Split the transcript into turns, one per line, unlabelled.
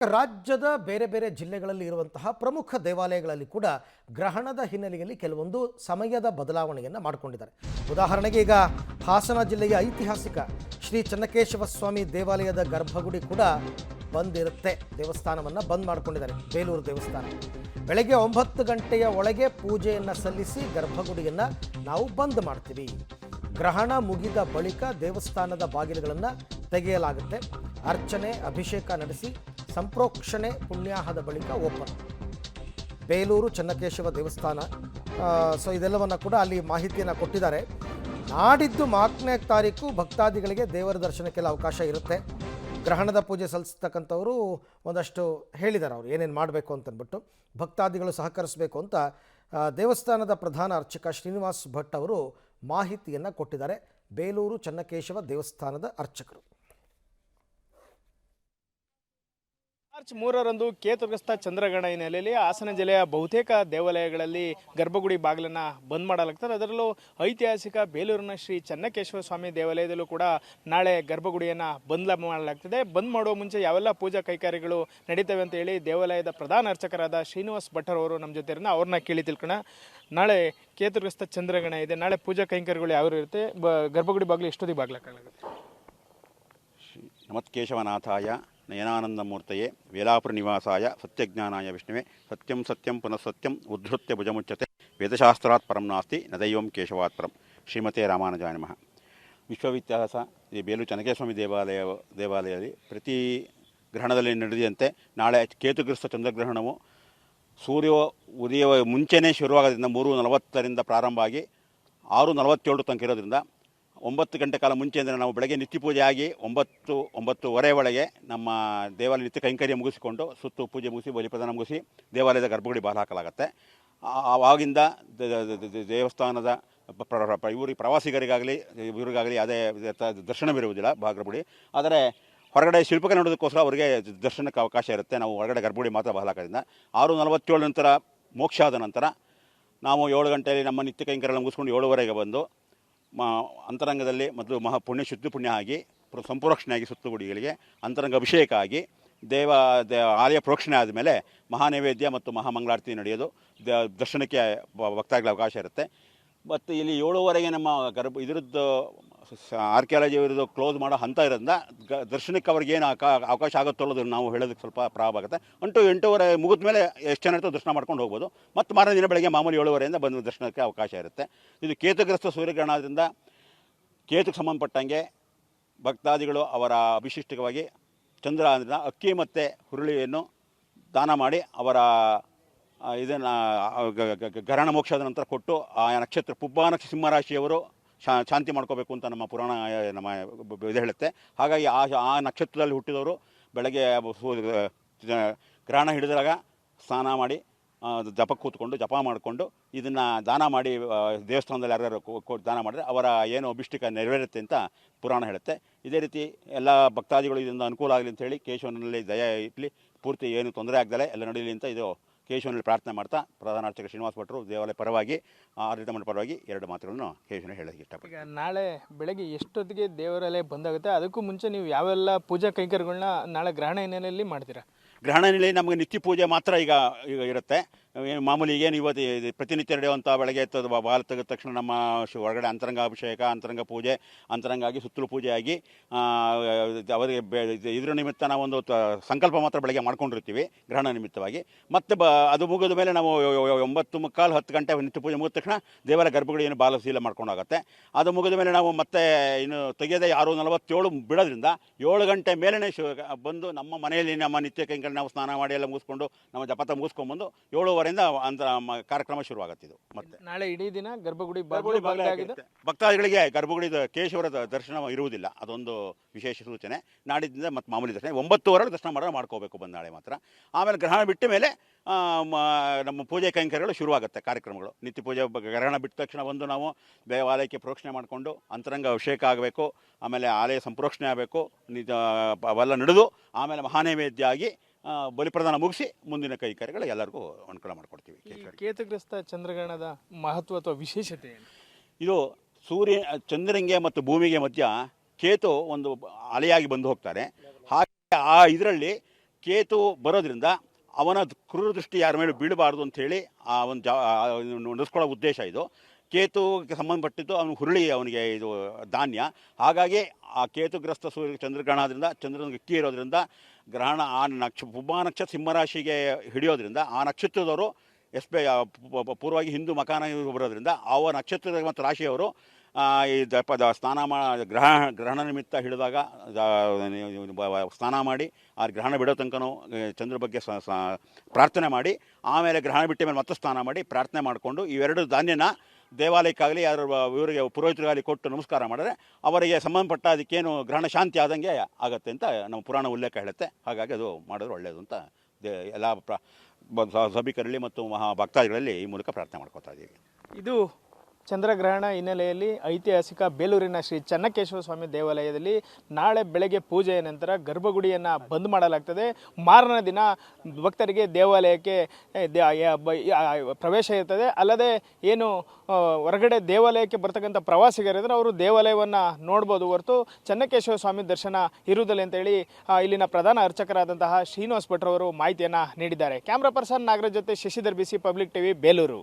ರಾಜ್ಯದ ಬೇರೆ ಬೇರೆ ಜಿಲ್ಲೆಗಳಲ್ಲಿ ಇರುವಂತಹ ಪ್ರಮುಖ ದೇವಾಲಯಗಳಲ್ಲಿ ಕೂಡ ಗ್ರಹಣದ ಹಿನ್ನೆಲೆಯಲ್ಲಿ ಕೆಲವೊಂದು ಸಮಯದ ಬದಲಾವಣೆಯನ್ನು ಮಾಡಿಕೊಂಡಿದ್ದಾರೆ. ಉದಾಹರಣೆಗೆ ಈಗ ಹಾಸನ ಜಿಲ್ಲೆಯ ಐತಿಹಾಸಿಕ ಶ್ರೀ ಚನ್ನಕೇಶವ ಸ್ವಾಮಿ ದೇವಾಲಯದ ಗರ್ಭಗುಡಿ ಕೂಡ ಬಂದ್ ಇರುತ್ತೆ. ದೇವಸ್ಥಾನವನ್ನು ಬಂದ್ ಮಾಡಿಕೊಂಡಿದ್ದಾರೆ. ಬೇಲೂರು ದೇವಸ್ಥಾನ ಬೆಳಗ್ಗೆ 9 ಗಂಟೆಯ ಒಳಗೆ ಪೂಜೆಯನ್ನು ಸಲ್ಲಿಸಿ ಗರ್ಭಗುಡಿಯನ್ನು ನಾವು ಬಂದ್ ಮಾಡ್ತೀವಿ. ಗ್ರಹಣ ಮುಗಿದ ಬಳಿಕ ದೇವಸ್ಥಾನದ ಬಾಗಿಲುಗಳನ್ನು ತೆಗೆಯಲಾಗುತ್ತೆ. ಅರ್ಚನೆ ಅಭಿಷೇಕ ನಡೆಸಿ ಸಂಪ್ರೋಕ್ಷಣೆ ಪುಣ್ಯಾಹದ ಬಳಿಕ ಓಪನ್. ಬೇಲೂರು ಚನ್ನಕೇಶವ ದೇವಸ್ಥಾನ ಇದೆಲ್ಲವನ್ನು ಕೂಡ ಅಲ್ಲಿ ಮಾಹಿತಿಯನ್ನು ಕೊಟ್ಟಿದ್ದಾರೆ. ನಾಡಿದ್ದು 4ನೇ ತಾರೀಕು ಭಕ್ತಾದಿಗಳಿಗೆ ದೇವರ ದರ್ಶನಕ್ಕೆಲ್ಲ ಅವಕಾಶ ಇರುತ್ತೆ. ಗ್ರಹಣದ ಪೂಜೆ ಸಲ್ಲಿಸ್ತಕ್ಕಂಥವರು ಒಂದಷ್ಟು ಹೇಳಿದ್ದಾರೆ, ಅವರು ಏನೇನು ಮಾಡಬೇಕು ಅಂತಂದ್ಬಿಟ್ಟು ಭಕ್ತಾದಿಗಳು ಸಹಕರಿಸಬೇಕು ಅಂತ ದೇವಸ್ಥಾನದ ಪ್ರಧಾನ ಅರ್ಚಕ ಶ್ರೀನಿವಾಸ್ ಭಟ್ ಅವರು ಮಾಹಿತಿಯನ್ನು ಕೊಟ್ಟಿದ್ದಾರೆ. ಬೇಲೂರು ಚನ್ನಕೇಶವ ದೇವಸ್ಥಾನದ ಅರ್ಚಕರು
ಮಾರ್ಚ್ 3ರಂದು ಕೇತುಗ್ರಸ್ತ ಚಂದ್ರಗ್ರಹಣ ಹಿನ್ನೆಲೆಯಲ್ಲಿ ಹಾಸನ ಜಿಲ್ಲೆಯ ಬಹುತೇಕ ದೇವಾಲಯಗಳಲ್ಲಿ ಗರ್ಭಗುಡಿ ಬಾಗಿಲನ್ನು ಬಂದ್ ಮಾಡಲಾಗ್ತದೆ. ಅದರಲ್ಲೂ ಐತಿಹಾಸಿಕ ಬೇಲೂರಿನ ಶ್ರೀ ಚನ್ನಕೇಶವ ಸ್ವಾಮಿ ದೇವಾಲಯದಲ್ಲೂ ಕೂಡ ನಾಳೆ ಗರ್ಭಗುಡಿಯನ್ನು ಬಂದ್ ಮಾಡಲಾಗ್ತದೆ. ಬಂದ್ ಮಾಡುವ ಮುಂಚೆ ಯಾವೆಲ್ಲ ಪೂಜಾ ಕೈಕಾರ್ಯಗಳು ನಡೀತವೆ ಅಂತ ಹೇಳಿ ದೇವಾಲಯದ ಪ್ರಧಾನ ಅರ್ಚಕರಾದ ಶ್ರೀನಿವಾಸ್ ಭಟ್ಟರ್ ಅವರು ನಮ್ಮ ಜೊತೆ ಇರೋಣ. ಅವ್ರನ್ನ ಕೇಳಿ ತಿಳ್ಕೋಣ. ನಾಳೆ ಕೇತುಗ್ರಸ್ತ ಚಂದ್ರಗ್ರಹಣ ಇದೆ, ನಾಳೆ ಪೂಜಾ ಕೈಂಕರ್ಯಗಳು ಯಾವ ಇರುತ್ತೆ? ಗರ್ಭಗುಡಿ ಬಾಗಿಲು ಎಷ್ಟೊತ್ತಿಗೆ ಬಾಗ್ಲಾಗುತ್ತೆ?
ನಮತ್ಕೇಶವನಾಥಾಯ ನಯನಾನಂದಮೂರ್ತಯೇ ವೇಲಾಪುರ ನಿವಾಸಾಯ ಸತ್ಯಜ್ಞಾನಾಯ ವಿಷ್ಣುವೆ ಸತ್ಯಂ ಸತ್ಯಂ ಪುನಃ ಸತ್ಯಂ ಉದ್ಧೃತ್ಯ ಭುಜಮುಚ್ಯತೆ ವೇದಶಾಸ್ತ್ರಾತ್ ಪರಂ ನಾಸ್ತಿ ನ ದೈವಂ ಕೇಶವಾತ್ ಪರಂ. ಶ್ರೀಮತೆ ರಾಮಾನುಜಾಯ ನಮಃ. ವಿಶ್ವವಿತ್ಯಾಸ ಈ ಬೇಲೂರು ಚನ್ನಕೇಶಸ್ವಾಮಿ ದೇವಾಲಯದಲ್ಲಿ ಪ್ರತಿ ಗ್ರಹಣದಲ್ಲಿ ನಡೆದಂತೆ ನಾಳೆ ಕೇತುಗ್ರಸ್ತ ಚಂದ್ರಗ್ರಹಣವು ಸೂರ್ಯ ಉದಯ ಮುಂಚೆನೇ ಶುರುವಾಗೋದ್ರಿಂದ 3:40 ಪ್ರಾರಂಭ ಆಗಿ 6:47 ತನಕ ಇರೋದ್ರಿಂದ 9 ಗಂಟೆ ಕಾಲ ಮುಂಚೆ ಅಂದರೆ ನಾವು ಬೆಳಗ್ಗೆ ನಿತ್ಯ ಪೂಜೆ ಆಗಿ 9:30 ಒಳಗೆ ನಮ್ಮ ದೇವಾಲಯ ನಿತ್ಯ ಕೈಂಕರ್ಯ ಮುಗಿಸಿಕೊಂಡು ಸುತ್ತು ಪೂಜೆ ಮುಗಿಸಿ ಬಲಿಪ್ರದಾನ ಮುಗಿಸಿ ದೇವಾಲಯದ ಗರ್ಭಗುಡಿ ಬಾಗಿಲು ಹಾಕಲಾಗುತ್ತೆ. ಆವಾಗಿಂದ ದೇವಸ್ಥಾನದ ಇವರಿಗೆ ಪ್ರವಾಸಿಗರಿಗಾಗಲಿ ಇವರಿಗಾಗಲಿ ಅದೇ ದರ್ಶನವಿರುವುದಿಲ್ಲ ಗರ್ಭಗುಡಿ. ಆದರೆ ಹೊರಗಡೆ ಶಿಲ್ಪಕ ನೋಡೋದಕ್ಕೋಸ್ಕರ ಅವರಿಗೆ ದರ್ಶನಕ್ಕೆ ಅವಕಾಶ ಇರುತ್ತೆ. ನಾವು ಹೊರಗಡೆ ಗರ್ಭಗುಡಿ ಮಾತ್ರ ಬಾಗಿಲು ಹಾಕೋದ್ರಿಂದ 6:47 ನಂತರ ಮೋಕ್ಷ ಆದ ನಂತರ ನಾವು 7 ಗಂಟೆಯಲ್ಲಿ ನಮ್ಮ ನಿತ್ಯ ಕೈಂಕರ್ಯ ಮುಗಿಸ್ಕೊಂಡು 7:15 ಬಂದು ಅಂತರಂಗದಲ್ಲಿ ಮೊದಲು ಶುದ್ಧ ಪುಣ್ಯ ಆಗಿ ಸಂಪ್ರೋಕ್ಷಣೆಯಾಗಿ ಸುತ್ತುಗುಡಿಗಳಿಗೆ ಅಂತರಂಗ ಅಭಿಷೇಕ ಆಗಿ ಆಲಯ ಪ್ರೋಕ್ಷಣೆ ಆದಮೇಲೆ ಮಹಾನೈವೇದ್ಯ ಮತ್ತು ಮಹಾಮಂಗಳಾರತಿ ನಡೆಯೋದು. ದರ್ಶನಕ್ಕೆ ಭಕ್ತಾಗಲಿ ಅವಕಾಶ ಇರುತ್ತೆ. ಮತ್ತು ಇಲ್ಲಿ 7:15 ನಮ್ಮ ಇದರದ್ದು ಆರ್ಕಿಯಾಲಜಿ ಇರೋದು ಕ್ಲೋಸ್ ಮಾಡೋ ಹಂತ ಇರೋದ್ರಿಂದ ದರ್ಶನಕ್ಕೆ ಅವ್ರಿಗೆ ಏನು ಅವಕಾಶ ಆಗುತ್ತೋ ಅನ್ನೋದು ನಾವು ಹೇಳೋದಕ್ಕೆ ಸ್ವಲ್ಪ ಪ್ರಾರಂಭ ಆಗುತ್ತೆ. 8:30 ಮುಗಿದ ಮೇಲೆ ಎಷ್ಟು ಜನ ಇರ್ತೋ ದರ್ಶನ ಮಾಡ್ಕೊಂಡು ಹೋಗ್ಬೋದು. ಮತ್ತು ಮಾರನೇ ದಿನ ಬೆಳಗ್ಗೆ ಮಾಮೂಲಿ 7:15 ಬಂದು ದರ್ಶನಕ್ಕೆ ಅವಕಾಶ ಇರುತ್ತೆ. ಇದು ಕೇತುಗ್ರಸ್ತ ಸೂರ್ಯಗ್ರಹಣ ಆದ್ದರಿಂದ ಕೇತುಗೆ ಸಂಬಂಧಪಟ್ಟಂಗೆ ಭಕ್ತಾದಿಗಳು ಅವರ ಅಭಿಷಿಷ್ಟವಾಗಿ ಚಂದ್ರ ಅಂದರೆ ಅಕ್ಕಿ ಮತ್ತು ಹುರುಳಿಯನ್ನು ದಾನ ಮಾಡಿ ಅವರ ಇದನ್ನು ಗ್ರಹಣ ಮೋಕ್ಷದ ನಂತರ ಕೊಟ್ಟು ಆ ನಕ್ಷತ್ರ ಪುಬ್ಬ ಸಿಂಹರಾಶಿಯವರು ಶಾಂತಿ ಮಾಡ್ಕೋಬೇಕು ಅಂತ ನಮ್ಮ ಪುರಾಣ ಇದು ಹೇಳುತ್ತೆ. ಹಾಗಾಗಿ ಆ ನಕ್ಷತ್ರದಲ್ಲಿ ಹುಟ್ಟಿದವರು ಬೆಳಗ್ಗೆ ಗ್ರಹಣ ಹಿಡಿದಾಗ ಸ್ನಾನ ಮಾಡಿ ಕೂತ್ಕೊಂಡು ಜಪ ಮಾಡಿಕೊಂಡು ಇದನ್ನು ದಾನ ಮಾಡಿ ದೇವಸ್ಥಾನದಲ್ಲಿ ಯಾರ್ಯಾರು ದಾನ ಮಾಡಿದ್ರೆ ಅವರ ಏನು ಅಭಿಷ್ಟಿಕ ನೆರವೇರುತ್ತೆ ಅಂತ ಪುರಾಣ ಹೇಳುತ್ತೆ. ಇದೇ ರೀತಿ ಎಲ್ಲ ಭಕ್ತಾದಿಗಳು ಇದರಿಂದ ಅನುಕೂಲ ಆಗಲಿ ಅಂತೇಳಿ ಕೇಶವನಲ್ಲಿ ದಯ ಇರಲಿ, ಪೂರ್ತಿ ಏನು ತೊಂದರೆ ಆಗದಲ್ಲೇ ಎಲ್ಲ ನಡೀಲಿ ಅಂತ ಇದು ಕೇಶವನಲ್ಲಿ ಪ್ರಾರ್ಥನೆ ಮಾಡ್ತಾ ಪ್ರಧಾನ ಅರ್ಚಕ ಶ್ರೀನಿವಾಸ್ ಭಟ್ರು ದೇವಾಲಯ ಪರವಾಗಿ ಆಡಳಿತ ಮಂಡಳಿ ಪರವಾಗಿ 2 ಮಾತುಗಳನ್ನು ಕೇಶವನ ಹೇಳೋದಕ್ಕೆ ಇಷ್ಟಪಡ್ತೀನಿ.
ಈಗ ನಾಳೆ ಬೆಳಗ್ಗೆ ಎಷ್ಟೊತ್ತಿಗೆ ದೇವಾಲಯ ಬಂದಾಗುತ್ತೆ? ಅದಕ್ಕೂ ಮುಂಚೆ ನೀವು ಯಾವೆಲ್ಲ ಪೂಜಾ ಕೈಂಕರ್ಯಗಳನ್ನ ನಾಳೆ ಗ್ರಹಣ ಹಿನ್ನೆಲೆಯಲ್ಲಿ ಮಾಡ್ತೀರಾ?
ಗ್ರಹಣ ಹಿನ್ನೆಲೆಯಲ್ಲಿ ನಮಗೆ ನಿತ್ಯ ಪೂಜೆ ಮಾತ್ರ ಈಗ ಇರುತ್ತೆ. ಮಾಮೂಲಿ ಏನು ಇವತ್ತು ಪ್ರತಿನಿತ್ಯ ನಡೆಯುವಂಥ ಬೆಳಗ್ಗೆ ಬಾಗಿಲು ತೆಗೆದ ತಕ್ಷಣ ನಮ್ಮ ಹೊರಗಡೆ ಅಂತರಂಗ ಅಭಿಷೇಕ, ಅಂತರಂಗ ಪೂಜೆ, ಅಂತರಂಗಾಗಿ ಸುತ್ತಲೂ ಪೂಜೆ ಆಗಿ ಅವರಿಗೆ ಇದ್ರ ನಿಮಿತ್ತ ನಾವೊಂದು ಸಂಕಲ್ಪ ಮಾತ್ರ ಬೆಳಗ್ಗೆ ಮಾಡ್ಕೊಂಡಿರ್ತೀವಿ ಗ್ರಹಣ ನಿಮಿತ್ತವಾಗಿ. ಮತ್ತು ಅದು ಮುಗಿದ ಮೇಲೆ ನಾವು 9:45 10 ಗಂಟೆ ನಿತ್ಯ ಪೂಜೆ ಮುಗಿದ ತಕ್ಷಣ ದೇವಾಲಯ ಗರ್ಭಗುಡಿಯನ್ನು ಬಾಗಿಲು ಸೀಲ ಮಾಡ್ಕೊಂಡೋಗುತ್ತೆ. ಅದು ಮುಗಿದ ಮೇಲೆ ನಾವು ಮತ್ತೆ ಇನ್ನು ತೆಗೆಯದೆ 6:47 ಬಿಡೋದ್ರಿಂದ 7 ಗಂಟೆ ಮೇಲೇ ಬಂದು ನಮ್ಮ ಮನೆಯಲ್ಲಿ ನಮ್ಮ ನಿತ್ಯ ಕೈಂಕರ್ಯ ನಾವು ಸ್ನಾನ ಮಾಡಿ ಎಲ್ಲ ಮುಗಿಸ್ಕೊಂಡು ನಮ್ಮ ಜಪತ ಮುಗಿಸ್ಕೊಂಡ್ಬಂದು 7:15 ಕಾರ್ಯಕ್ರಮ ಶುರುವಾಗುತ್ತೆ. ಇದು ಮತ್ತೆ ನಾಳೆ
ಇಡೀ ದಿನ ಗರ್ಭಗುಡಿ
ಭಕ್ತಾದಿಗಳಿಗೆ ಗರ್ಭಗುಡಿ ಕೇಶವರ ದರ್ಶನ ಇರುವುದಿಲ್ಲ. ಅದೊಂದು ವಿಶೇಷ ಸೂಚನೆ. ನಾಡಿದ್ದಿಂದ ಮತ್ತು ಮಾಮೂಲಿ ದರ್ಶನ 9:00 ದರ್ಶನ ಮಾಡ್ಕೋಬೇಕು ಬಂದು ನಾಳೆ ಮಾತ್ರ. ಆಮೇಲೆ ಗ್ರಹಣ ಬಿಟ್ಟ ಮೇಲೆ ನಮ್ಮ ಪೂಜೆ ಕೈಂಕರ್ಯಗಳು ಶುರುವಾಗುತ್ತೆ. ಕಾರ್ಯಕ್ರಮಗಳು ನಿತ್ಯ ಪೂಜೆ ಗ್ರಹಣ ಬಿಟ್ಟ ತಕ್ಷಣ ಒಂದು ನಾವು ದೇವಾಲಯಕ್ಕೆ ಪ್ರೋಕ್ಷಣೆ ಮಾಡಿಕೊಂಡು ಅಂತರಂಗ ಅಭಿಷೇಕ ಆಗಬೇಕು, ಆಮೇಲೆ ಆಲಯ ಸಂಪ್ರೋಕ್ಷಣೆ ಆಗಬೇಕು, ಅವೆಲ್ಲ ನಡೆದು ಆಮೇಲೆ ಮಹಾನೈವೇದ್ಯ ಆಗಿ ಬಲಿಪ್ರದಾನ ಮುಗಿಸಿ ಮುಂದಿನ ಕೈಕಾರ್ಯಗಳು ಎಲ್ಲರಿಗೂ ಅನುಕೂಲ ಮಾಡಿಕೊಡ್ತೀವಿ.
ಕೇತುಗ್ರಸ್ತ ಚಂದ್ರಗ್ರಹಣದ ಮಹತ್ವ ಅಥವಾ ವಿಶೇಷತೆ ಏನು?
ಇದು ಚಂದ್ರನಿಗೆ ಮತ್ತು ಭೂಮಿಗೆ ಮಧ್ಯ ಕೇತು ಒಂದು ಅಲೆಯಾಗಿ ಬಂದು ಹೋಗ್ತಾರೆ. ಹಾಗೆ ಇದರಲ್ಲಿ ಕೇತು ಬರೋದ್ರಿಂದ ಅವನ ಕ್ರೂರ ದೃಷ್ಟಿ ಯಾರ ಮೇಲೆ ಬೀಳಬಾರ್ದು ಅಂಥೇಳಿ ಆ ಒಂದು ನಡೆಸ್ಕೊಳ್ಳೋ ಉದ್ದೇಶ ಇದು. ಕೇತುಗೆ ಸಂಬಂಧಪಟ್ಟಿದ್ದು ಅವನು ಹುರುಳಿ, ಅವನಿಗೆ ಇದು ಧಾನ್ಯ. ಹಾಗಾಗಿ ಆ ಕೇತುಗ್ರಸ್ತ ಚಂದ್ರಗ್ರಹಣ ಆದ್ರಿಂದ, ಚಂದ್ರನಿಗೆ ಅಕ್ಕಿ ಇರೋದ್ರಿಂದ ಗ್ರಹಣ ಆ ಉಪ ನಕ್ಷತ್ರ ಸಿಂಹರಾಶಿಗೆ ಹಿಡಿಯೋದ್ರಿಂದ ಆ ನಕ್ಷತ್ರದವರು ಪೂರ್ವವಾಗಿ ಹಿಂದೂ ಮಕಾನ ಬರೋದ್ರಿಂದ ಆ ನಕ್ಷತ್ರದ ಮತ್ತು ರಾಶಿಯವರು ಈ ಸ್ನಾನ ಗ್ರಹಣ ನಿಮಿತ್ತ ಹಿಡಿದಾಗ ಸ್ನಾನ ಮಾಡಿ ಆ ಗ್ರಹಣ ಬಿಡೋ ತನಕನೂ ಚಂದ್ರ ಬಗ್ಗೆ ಪ್ರಾರ್ಥನೆ ಮಾಡಿ, ಆಮೇಲೆ ಗ್ರಹಣ ಬಿಟ್ಟ ಮೇಲೆ ಮತ್ತೆ ಸ್ನಾನ ಮಾಡಿ ಪ್ರಾರ್ಥನೆ ಮಾಡಿಕೊಂಡು ಇವೆರಡು ಧಾನ್ಯನ ದೇವಾಲಯಕ್ಕಾಗಲಿ ಯಾರು ಇವರಿಗೆ ಪುರೋಹಿತರಿಗಾಗಲಿ ಕೊಟ್ಟು ನಮಸ್ಕಾರ ಮಾಡಿದ್ರೆ ಅವರಿಗೆ ಸಂಬಂಧಪಟ್ಟ ಅದಕ್ಕೇನು ಗ್ರಹಣ ಶಾಂತಿ ಆದಂಗೆ ಆಗುತ್ತೆ ಅಂತ ನಮ್ಮ ಪುರಾಣ ಉಲ್ಲೇಖ ಹೇಳುತ್ತೆ. ಹಾಗಾಗಿ ಅದು ಮಾಡಿದ್ರೆ ಒಳ್ಳೆಯದು ಅಂತ ಎಲ್ಲ ಸಭಿಕರಲ್ಲಿ ಮತ್ತು ಭಕ್ತಾದಿಗಳಲ್ಲಿ ಈ ಮೂಲಕ ಪ್ರಾರ್ಥನೆ ಮಾಡ್ಕೋತಾ ಇದ್ದೀವಿ.
ಇದು ಚಂದ್ರಗ್ರಹಣ ಹಿನ್ನೆಲೆಯಲ್ಲಿ ಐತಿಹಾಸಿಕ ಬೇಲೂರಿನ ಶ್ರೀ ಚನ್ನಕೇಶವ ಸ್ವಾಮಿ ದೇವಾಲಯದಲ್ಲಿ ನಾಳೆ ಬೆಳಗ್ಗೆ ಪೂಜೆಯ ನಂತರ ಗರ್ಭಗುಡಿಯನ್ನು ಬಂದ್ ಮಾಡಲಾಗ್ತದೆ. ಮಾರನೇ ದಿನ ಭಕ್ತರಿಗೆ ದೇವಾಲಯಕ್ಕೆ ಪ್ರವೇಶ ಇರ್ತದೆ. ಅಲ್ಲದೆ ಏನು ಹೊರಗಡೆ ದೇವಾಲಯಕ್ಕೆ ಬರ್ತಕ್ಕಂಥ ಪ್ರವಾಸಿಗರಿದ್ರೆ ಅವರು ದೇವಾಲಯವನ್ನು ನೋಡ್ಬೋದು ಹೊರತು ಚನ್ನಕೇಶವ ಸ್ವಾಮಿ ದರ್ಶನ ಇರುವುದಿಲ್ಲ ಅಂತೇಳಿ ಇಲ್ಲಿನ ಪ್ರಧಾನ ಅರ್ಚಕರಾದಂತಹ ಶ್ರೀನಿವಾಸ್ ಭಟ್ರವರು ಮಾಹಿತಿಯನ್ನು ನೀಡಿದ್ದಾರೆ. ಕ್ಯಾಮ್ರಾ ಪರ್ಸನ್ ನಾಗರಾಜ್ ಜೊತೆ Shashidhar BC public TV, Belur.